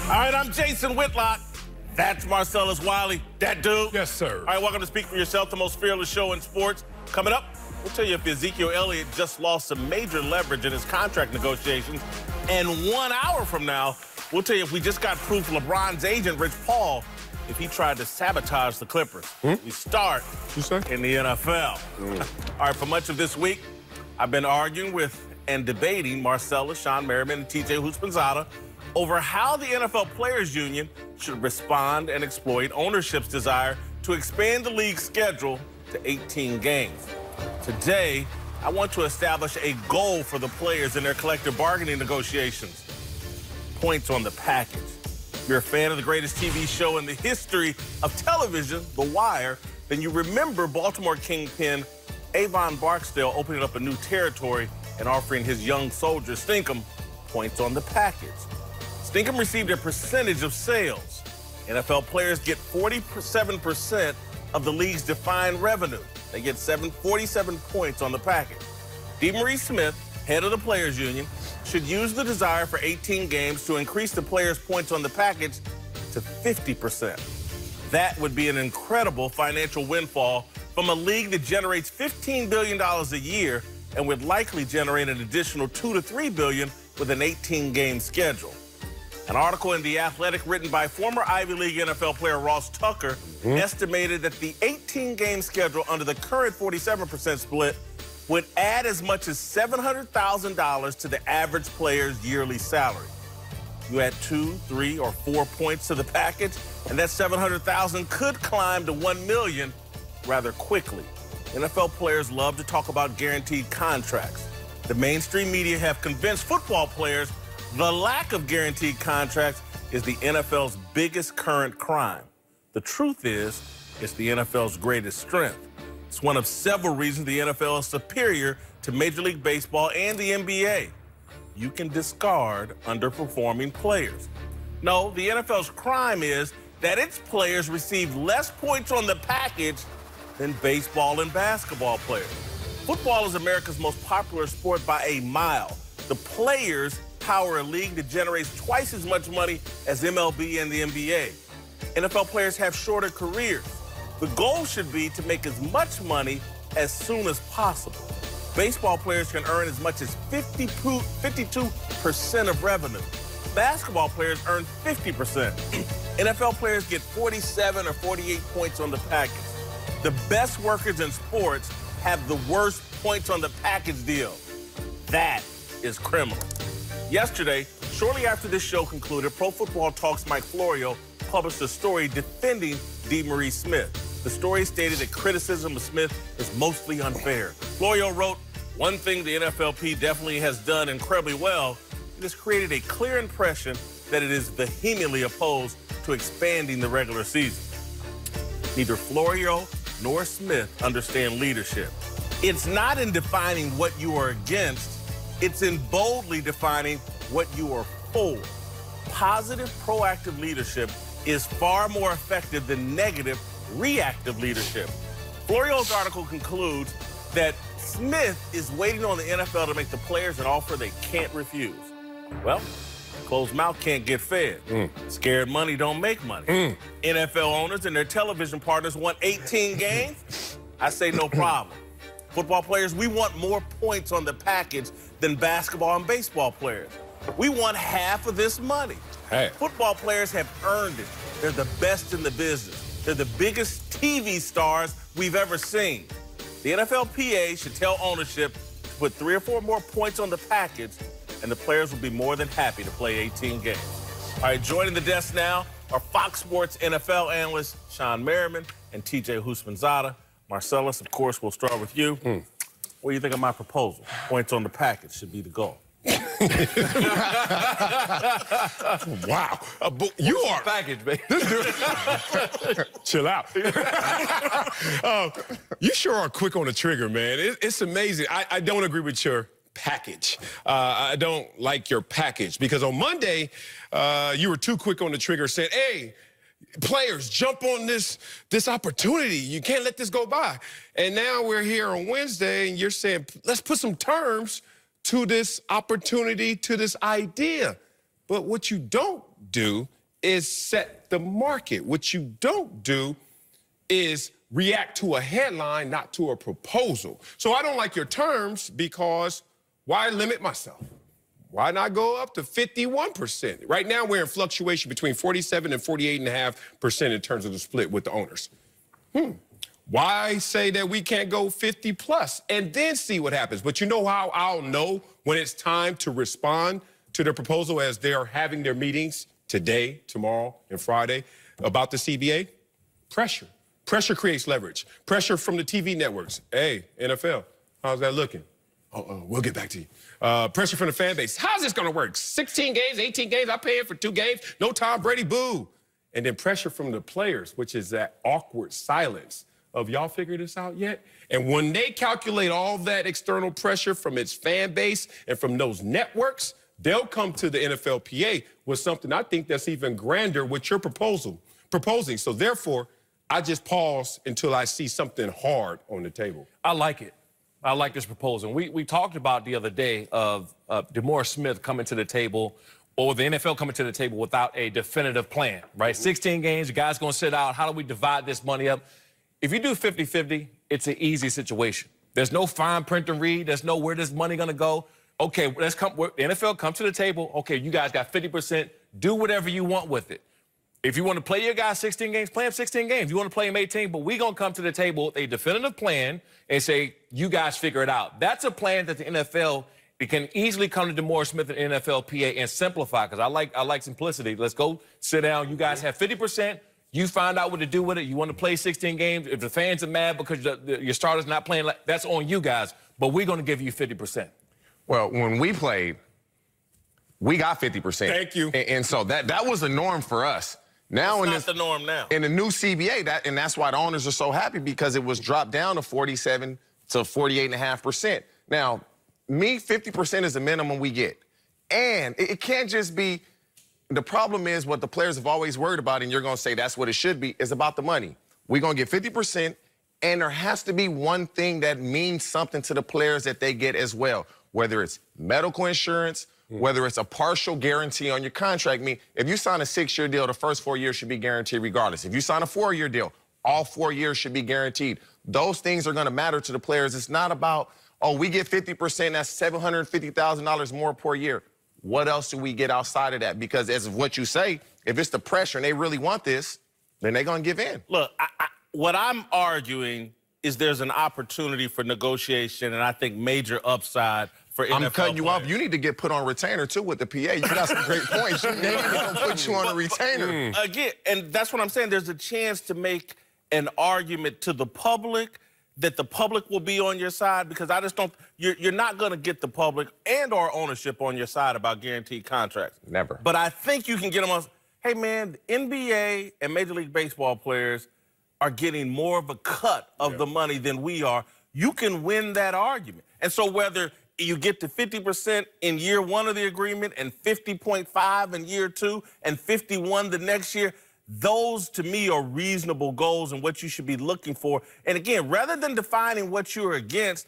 All right, I'm Jason Whitlock. That's Marcellus Wiley. That dude. Yes, sir. All right, welcome to Speak for Yourself, the most fearless show in sports. Coming up, we'll tell you if Ezekiel Elliott just lost some major leverage in his contract negotiations. And 1 hour from now, we'll tell you if we just got proof LeBron's agent, Rich Paul, if he tried to sabotage the Clippers. We start in the NFL. All right, for much of this week, I've been arguing with and debating Marcellus, Shawne Merriman, and TJ Houshmandzadeh over how the NFL Players Union should respond and exploit ownership's desire to expand the league's schedule to 18 games. Today, I want to establish a goal for the players in their collective bargaining negotiations. Points on the package. If you're a fan of the greatest TV show in the history of television, The Wire, then you remember Baltimore kingpin Avon Barksdale opening up a new territory and offering his young soldier Stinkum points on the package. Stinkum received a percentage of sales. NFL players get 47% of the league's defined revenue. They get 47 points on the package. DeMaurice Smith, head of the Players Union, should use the desire for 18 games to increase the players' points on the package to 50%. That would be an incredible financial windfall from a league that generates $15 billion a year and would likely generate an additional $2 to $3 billion with an 18-game schedule. An article in The Athletic written by former Ivy League NFL player Ross Tucker estimated that the 18-game schedule under the current 47% split would add as much as $700,000 to the average player's yearly salary. You add 2, 3, or 4 points to the package, and that $700,000 could climb to $1 million rather quickly. NFL players love to talk about guaranteed contracts. The mainstream media have convinced football players the lack of guaranteed contracts is the NFL's biggest current crime. The truth is, it's the NFL's greatest strength. It's one of several reasons the NFL is superior to Major League Baseball and the NBA. You can discard underperforming players. No, the NFL's crime is that its players receive less points on the package than baseball and basketball players. Football is America's most popular sport by a mile. The players power a league that generates twice as much money as MLB and the NBA. NFL players have shorter careers. The goal should be to make as much money as soon as possible. Baseball players can earn as much as 52% of revenue. Basketball players earn 50%. NFL players get 47 or 48 points on the package. The best workers in sports have the worst points on the package deal. That is criminal. Yesterday, shortly after this show concluded, Pro Football Talk's Mike Florio published a story defending DeMaurice Smith. The story stated that criticism of Smith is mostly unfair. Florio wrote, "One thing the NFLP definitely has done incredibly well, it has created a clear impression that it is vehemently opposed to expanding the regular season." Neither Florio nor Smith understand leadership. It's not in defining what you are against, it's in boldly defining what you are for. Positive, proactive leadership is far more effective than negative, reactive leadership. Florio's article concludes that Smith is waiting on the NFL to make the players an offer they can't refuse. Well, closed mouth can't get fed. Scared money don't make money. NFL owners and their television partners want 18 games. I say no problem. Football players, we want more points on the package than basketball and baseball players. We want half of this money. Hey. Football players have earned it. They're the best in the business. They're the biggest TV stars we've ever seen. The NFLPA should tell ownership to put 3 or 4 more points on the package, and the players will be more than happy to play 18 games. All right, joining the desk now are Fox Sports NFL analysts Shawne Merriman and TJ Houshmandzadeh. Marcellus, of course, we'll start with you. What do you think of my proposal? Points on the package should be the goal. Wow. You are package, baby. Chill out. You sure are quick on the trigger, man. It's amazing. I don't agree with your package. I don't like your package because on Monday, you were too quick on the trigger saying, hey, players, jump on this opportunity. You can't let this go by. And now we're here on Wednesday, and you're saying, let's put some terms to this opportunity, to this idea. But what you don't do is set the market. What you don't do is react to a headline, not to a proposal. So I don't like your terms because why limit myself? Why not go up to 51%? Right now, we're in fluctuation between 47 and 48.5% in terms of the split with the owners. Why say that we can't go 50 plus and then see what happens? But you know how I'll know when it's time to respond to their proposal as they're having their meetings today, tomorrow, and Friday about the CBA? Pressure. Pressure creates leverage. Pressure from the TV networks. Hey, NFL, how's that looking? We'll get back to you. Pressure from the fan base. How's this going to work? 16 games, 18 games, I pay it for 2 games. No Tom Brady, boo. And then pressure from the players, which is that awkward silence of y'all figured this out yet? And when they calculate all that external pressure from its fan base and from those networks, they'll come to the NFLPA with something I think that's even grander with your proposing. So therefore, I just pause until I see something hard on the table. I like it. I like this proposal. We talked about the other day of DeMaurice Smith coming to the table or the NFL coming to the table without a definitive plan, right? 16 games, the guy's going to sit out. How do we divide this money up? If you do 50-50, it's an easy situation. There's no fine print to read. There's no where this money going to go. Okay, let's come. The NFL come to the table. Okay, you guys got 50%. Do whatever you want with it. If you want to play your guys 16 games, play them 16 games. You want to play them 18, but we're going to come to the table with a definitive plan and say, you guys figure it out. That's a plan that the NFL can easily come to DeMaurice Smith and NFLPA and simplify, because I like simplicity. Let's go sit down. You guys have 50%. You find out what to do with it. You want to play 16 games. If the fans are mad because your starter's not playing, that's on you guys, but we're going to give you 50%. Well, when we played, we got 50%. Thank you. And so that was the norm for us. Now it's not the norm now. In the new CBA, that's why the owners are so happy, because it was dropped down to 47 to 48.5%. Now, 50% is the minimum we get. And it can't just be, the problem is what the players have always worried about, and you're going to say that's what it should be, is about the money. We're going to get 50%, and there has to be one thing that means something to the players that they get as well, whether it's medical insurance, whether it's a partial guarantee on your contract. I mean, if you sign a 6-year deal, the first 4 years should be guaranteed regardless. If you sign a 4-year deal, all 4 years should be guaranteed. Those things are going to matter to the players. It's not about, oh, we get 50%, that's $750,000 more per year. What else do we get outside of that? Because as of what you say, if it's the pressure and they really want this, then they're going to give in. Look, what I'm arguing is there's an opportunity for negotiation and I think major upside for NFL I'm cutting you players. off. You need to get put on retainer, too, with the PA. You got some great points. They need to put you on a retainer. Again, and that's what I'm saying. There's a chance to make an argument to the public that the public will be on your side, because I just don't, you're not going to get the public and or ownership on your side about guaranteed contracts. Never. But I think you can get them on, hey, man, the NBA and Major League Baseball players are getting more of a cut of the money than we are. You can win that argument. And so whether you get to 50% in year 1 of the agreement and 50.5 in year 2 and 51 the next year, those to me are reasonable goals and what you should be looking for. And again, rather than defining what you're against,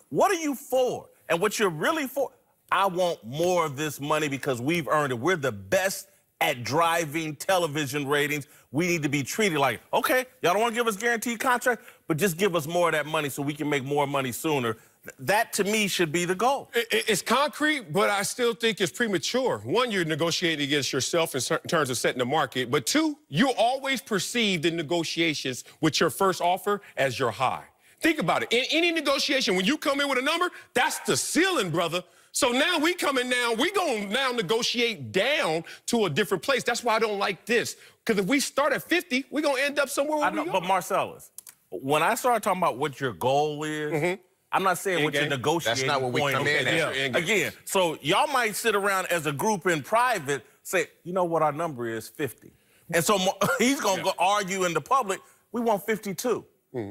what are you for? And what you're really for, I want more of this money because we've earned it. We're the best at driving television ratings. We need to be treated like, okay, y'all don't want to give us guaranteed contract, but just give us more of that money so we can make more money sooner. That, to me, should be the goal. It's concrete, but I still think it's premature. One, you're negotiating against yourself in terms of setting the market. But two, you're always perceived in negotiations with your first offer as your high. Think about it. In any negotiation, when you come in with a number, that's the ceiling, brother. So now we coming down, we going to now negotiate down to a different place. That's why I don't like this. Because if we start at 50, we're going to end up somewhere where we are. But Marcellus, when I start talking about what your goal is, I'm not saying what your negotiating That's not what we point come in is. Again, so y'all might sit around as a group in private, say, you know what our number is, 50. And so he's going to go argue in the public, we want 52.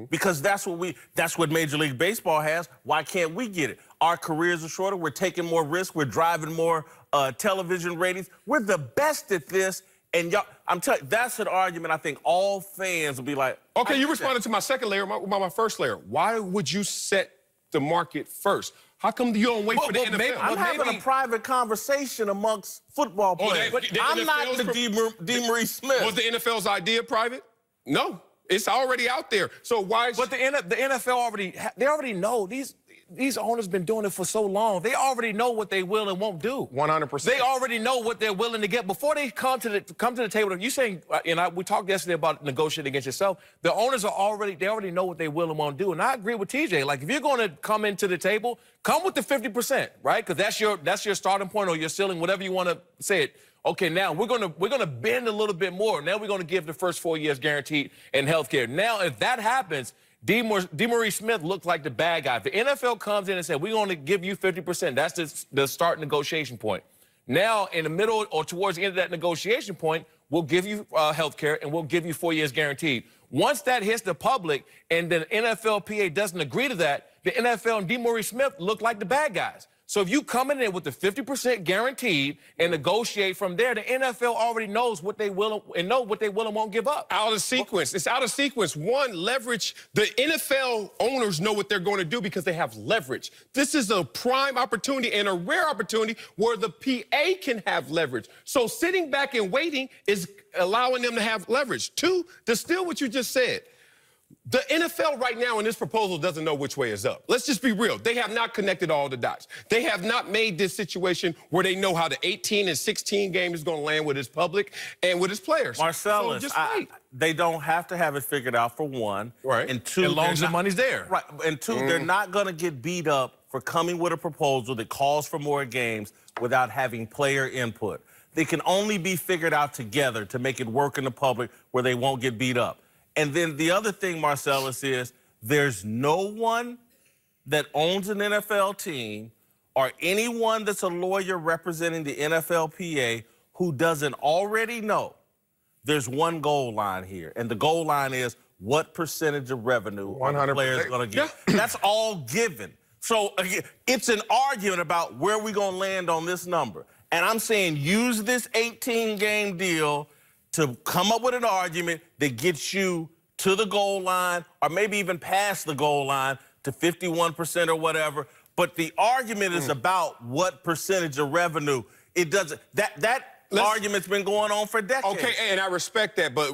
Because that's what Major League Baseball has. Why can't we get it? Our careers are shorter. We're taking more risks. We're driving more television ratings. We're the best at this. And y'all, I'm telling you, that's an argument I think all fans will be like, okay, you responded to my second layer, my first layer. Why would you set the market first? How come you don't wait for the NFL? maybe- I'm having a private conversation amongst football players. I'm not the DeMaurice Smith. Was the NFL's idea private? No. It's already out there. So why? But the NFL they already know these owners been doing it for so long. They already know what they will and won't do. 100%. They already know what they're willing to get before they come to the table. You saying, and we talked yesterday about negotiating against yourself. The owners they already know what they will and won't do. And I agree with TJ. Like if you're going to come into the table, come with the 50%, right? Because that's your starting point or your ceiling, whatever you want to say it. Okay, now we're gonna bend a little bit more. Now we're gonna give the first 4 years guaranteed in healthcare. Now, if that happens, DeMaurice Smith looks like the bad guy. If the NFL comes in and says, we're going to give you 50%, that's the start negotiation point. Now, in the middle or towards the end of that negotiation point, we'll give you health care and we'll give you 4 years guaranteed. Once that hits the public and the NFLPA doesn't agree to that, the NFL and DeMaurice Smith look like the bad guys. So if you come in there with the 50% guaranteed and negotiate from there, the NFL already knows what they will and won't give up. Out of sequence. It's out of sequence. One, leverage. The NFL owners know what they're going to do because they have leverage. This is a prime opportunity and a rare opportunity where the PA can have leverage. So sitting back and waiting is allowing them to have leverage. Two, to steal what you just said. The NFL right now in this proposal doesn't know which way is up. Let's just be real. They have not connected all the dots. They have not made this situation where they know how the 18 and 16 game is going to land with its public and with its players. Marcellus, so just wait. They don't have to have it figured out, for one. Right. And two, as long as the money's there. Right. And two, they're not going to get beat up for coming with a proposal that calls for more games without having player input. They can only be figured out together to make it work in the public where they won't get beat up. And then the other thing, Marcellus, is there's no one that owns an NFL team or anyone that's a lawyer representing the NFLPA who doesn't already know there's one goal line here. And the goal line is what percentage of revenue are the players going to get. Yeah. That's all given. So again, it's an argument about where we're going to land on this number. And I'm saying use this 18-game deal to come up with an argument that gets you to the goal line or maybe even past the goal line to 51% or whatever. But the argument is about what percentage of revenue. It doesn't. That argument's been going on for decades. Okay, and I respect that, but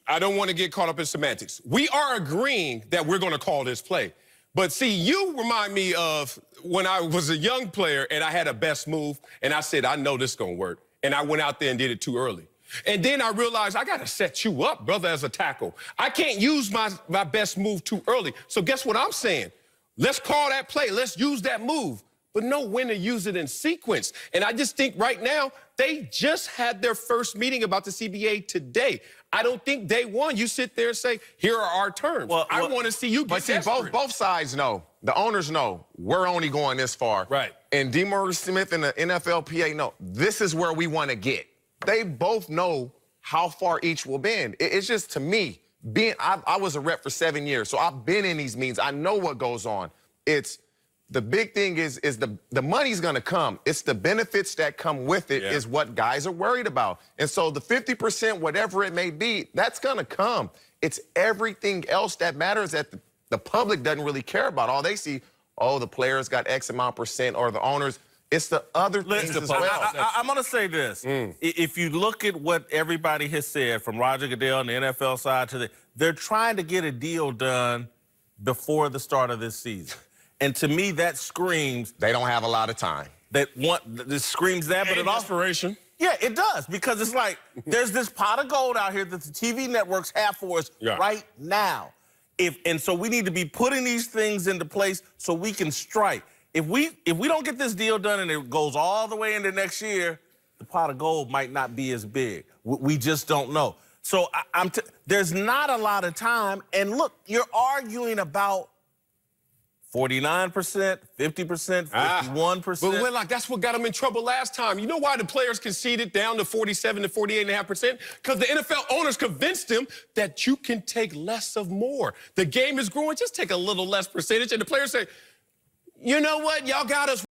I don't want to get caught up in semantics. We are agreeing that we're going to call this play. But see, you remind me of when I was a young player and I had a best move and I said, I know this is going to work. And I went out there and did it too early. And then I realized I got to set you up, brother, as a tackle. I can't use my best move too early. So guess what I'm saying? Let's call that play. Let's use that move. But know when to use it in sequence. And I just think right now, they just had their first meeting about the CBA today. I don't think day one you sit there and say, here are our terms. Well, I want to see you get desperate. But see, both sides know. The owners know we're only going this far. Right. And DeMaurice Smith and the NFLPA know this is where we want to get. They both know how far each will bend. It's just, to me, I was a rep for 7 years, so I've been in these meetings. I know what goes on. It's the big thing is the money's going to come. It's the benefits that come with it is what guys are worried about. And so the 50%, whatever it may be, that's going to come. It's everything else that matters that the public doesn't really care about. All they see, oh, the players got X amount percent or the owners. It's the other things as well. I'm going to say this. If you look at what everybody has said, from Roger Goodell and the NFL side they're trying to get a deal done before the start of this season. And to me, that screams they don't have a lot of time. This screams that, but it also desperation. Yeah, it does, because it's like there's this pot of gold out here that the TV networks have for us right now. And so we need to be putting these things into place so we can strike. If we don't get this deal done and it goes all the way into next year, the pot of gold might not be as big. We just don't know. So there's not a lot of time. And look, you're arguing about 49%, 50%, 51%. But like that's what got them in trouble last time. You know why the players conceded down to 47 to 48.5%? Because the NFL owners convinced them that you can take less of more. The game is growing, just take a little less percentage. And the players say, you know what, y'all got us